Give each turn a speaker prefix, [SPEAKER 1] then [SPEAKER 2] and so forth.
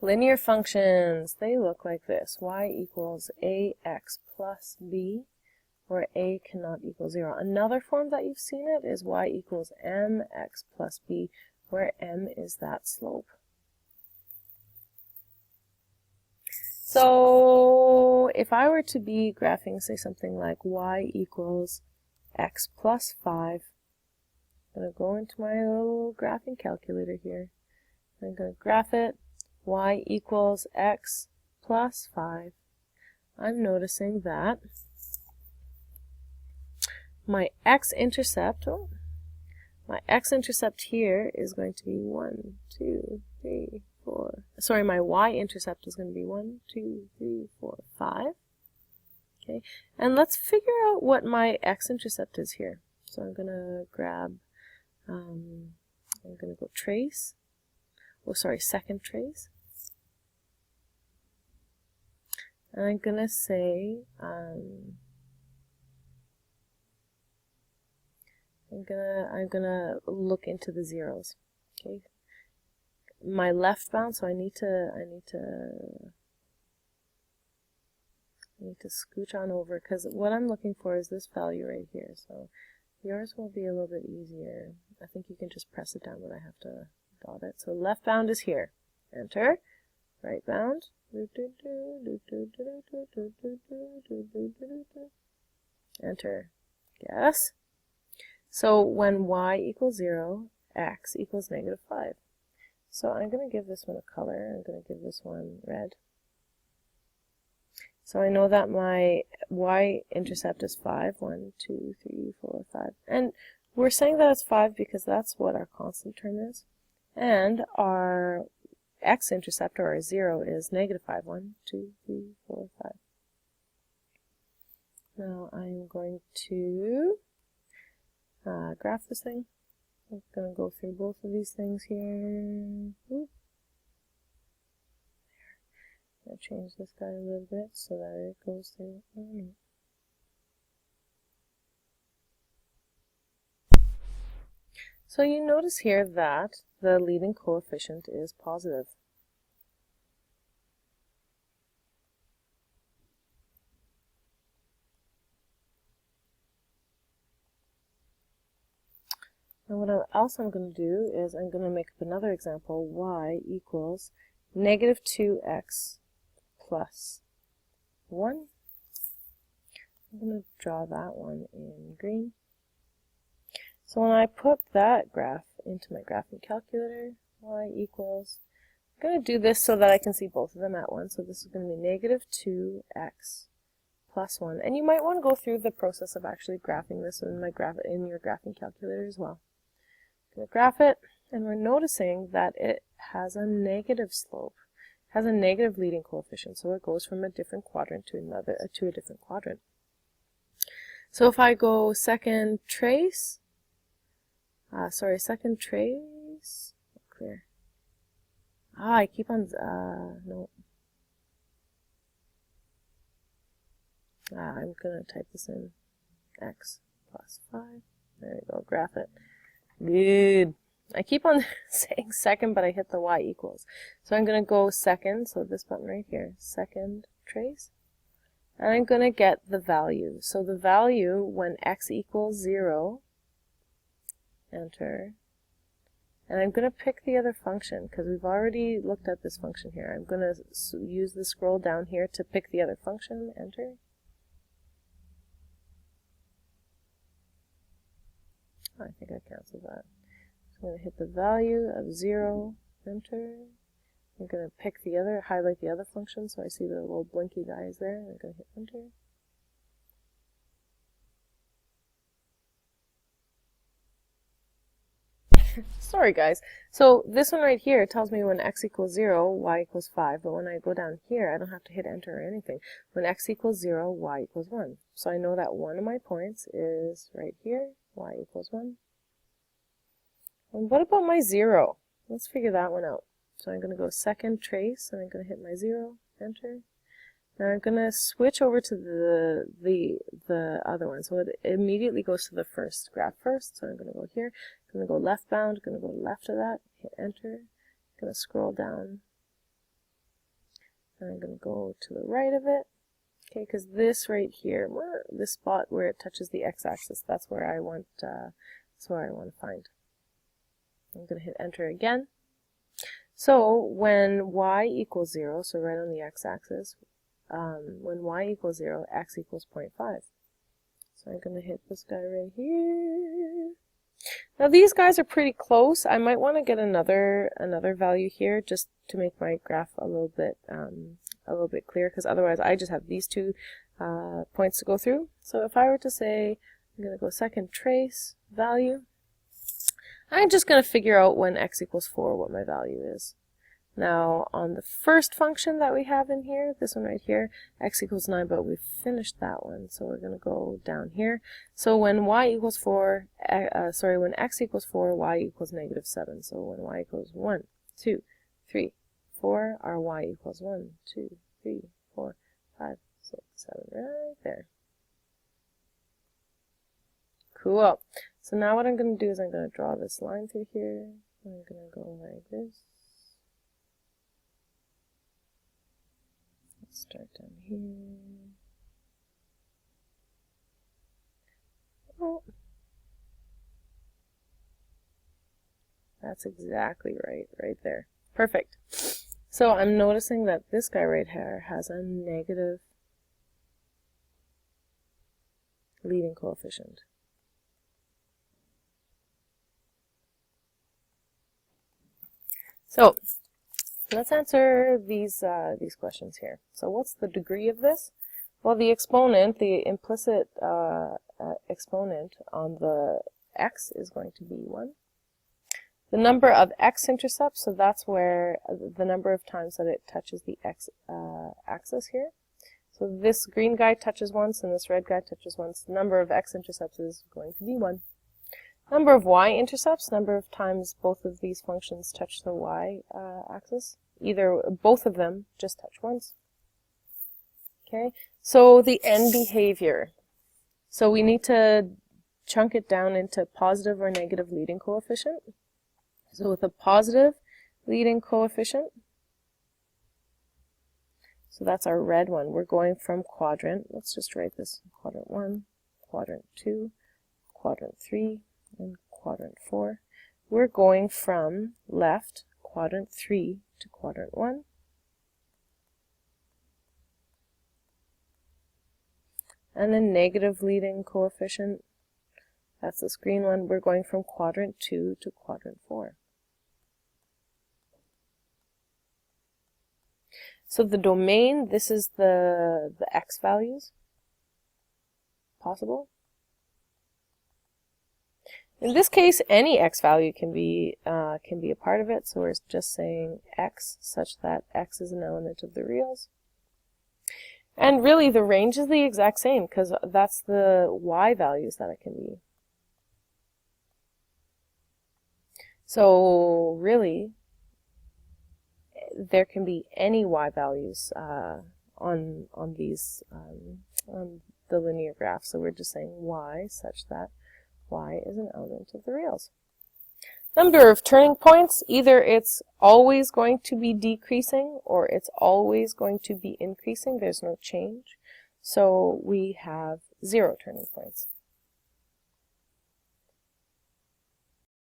[SPEAKER 1] Linear functions, they look like this. Y equals ax plus b, where a cannot equal 0. Another form that you've seen it is y equals mx plus b, where m is that slope. So if I were to be graphing, say something like y equals x plus 5, I'm going to go into my little graphing calculator here. I'm going to graph it. Y equals x plus 5. I'm noticing that my x-intercept, my x-intercept here is going to be 1, 2, 3, 4. Sorry, my y-intercept is going to be 1, 2, 3, 4, 5. Okay, and let's figure out what my x-intercept is here. So I'm going to grab, I'm going to go trace. Oh, sorry, second trace. And I'm going to say, I'm gonna look into the zeros. Okay, my left bound. So I need to scooch on over, because what I'm looking for is this value right here. So yours will be a little bit easier. I think you can just press it down, but I have to dot it. So left bound is here. Enter. Right bound. Enter. Yes. So when y equals 0, x equals negative 5. So I'm going to give this one a color. I'm going to give this one red. So I know that my y-intercept is 5. 1, 2, 3, 4, 5. And we're saying that it's 5 because that's what our constant term is. And our x-intercept, or our 0, is negative 5. 1, 2, 3, 4, 5. Now I'm going to graph this thing. I'm going to go through both of these things here. Oop. There. I'm going to change this guy a little bit so that it goes through. So you notice here that the leading coefficient is positive. And what else I'm going to do is I'm going to make up another example. Y equals negative 2x plus 1. I'm going to draw that one in green. So when I put that graph into my graphing calculator, y equals, I'm going to do this so that I can see both of them at once. So this is going to be negative 2x plus 1. And you might want to go through the process of actually graphing this in your graphing calculator as well. I'm going to graph it, and we're noticing that it has a negative slope, has a negative leading coefficient, so it goes from a different quadrant to a different quadrant. So if I go second trace, clear. I keep on, no. I'm going to type this in, x plus 5. There we go, graph it. Good. I keep on saying second, but I hit the y equals. So I'm going to go second, so this button right here, second trace. And I'm going to get the value. So the value when x equals 0, enter. And I'm going to pick the other function, because we've already looked at this function here. I'm going to use the scroll down here to pick the other function, enter. I think I canceled that. So I'm going to hit the value of 0, enter. I'm going to pick the other, highlight the other function so I see the little blinky guys there. I'm going to hit enter. Sorry guys. So this one right here tells me when x equals 0, y equals 5, but when I go down here, I don't have to hit enter or anything. When x equals 0, y equals 1. So I know that one of my points is right here, y equals 1. And what about my 0? Let's figure that one out. So I'm going to go second trace, and I'm going to hit my 0, enter. Now I'm going to switch over to the other one. So it immediately goes to the first graph first. So I'm going to go here. I'm going to go left bound. I'm going to go left of that. Hit enter. I'm going to scroll down. And I'm going to go to the right of it. Okay, because this right here, this spot where it touches the x-axis, that's where I want. That's where I want to find. I'm going to hit enter again. So when y equals 0, so right on the x-axis, when y equals 0, x equals 0.5. So I'm going to hit this guy right here. Now these guys are pretty close. I might want to get another value here just to make my graph a little bit clearer, because otherwise I just have these two points to go through. So if I were to say I'm going to go second trace value, I'm just going to figure out when x equals 4 what my value is. Now on the first function that we have in here, this one right here, x equals 9, but we've finished that one, so we're going to go down here. So when y equals 4, when x equals 4, y equals negative 7. So when y equals 1, 2, 3, 4, our y equals 1, 2, 3, 4, 5, 6, 7, right there. Cool. So now what I'm going to do is I'm going to draw this line through here. I'm going to go like this. Let's start down here. Oh. That's exactly right there. Perfect. So I'm noticing that this guy right here has a negative leading coefficient. So let's answer these questions here. So what's the degree of this? Well, the exponent, the implicit exponent on the x is going to be 1. The number of x-intercepts, so that's where the number of times that it touches the x-axis here. So this green guy touches once and this red guy touches once. The number of x-intercepts is going to be 1. Number of y-intercepts, number of times both of these functions touch the y-axis. Either both of them just touch once. Okay, so the end behavior. So we need to chunk it down into positive or negative leading coefficient. So with a positive leading coefficient, so that's our red one, we're going from quadrant, let's just write this, quadrant 1, quadrant 2, quadrant 3, and quadrant 4. We're going from left, quadrant 3, to quadrant 1. And a negative leading coefficient, that's this green one, we're going from quadrant 2 to quadrant 4. So the domain, this is the x values possible. In this case, any x value can be a part of it, so we're just saying x such that x is an element of the reals. And really the range is the exact same because that's the y values that it can be. So really, there can be any y values on the linear graph. So we're just saying y such that y is an element of the reals. Number of turning points, either it's always going to be decreasing or it's always going to be increasing. There's no change. So we have 0 turning points.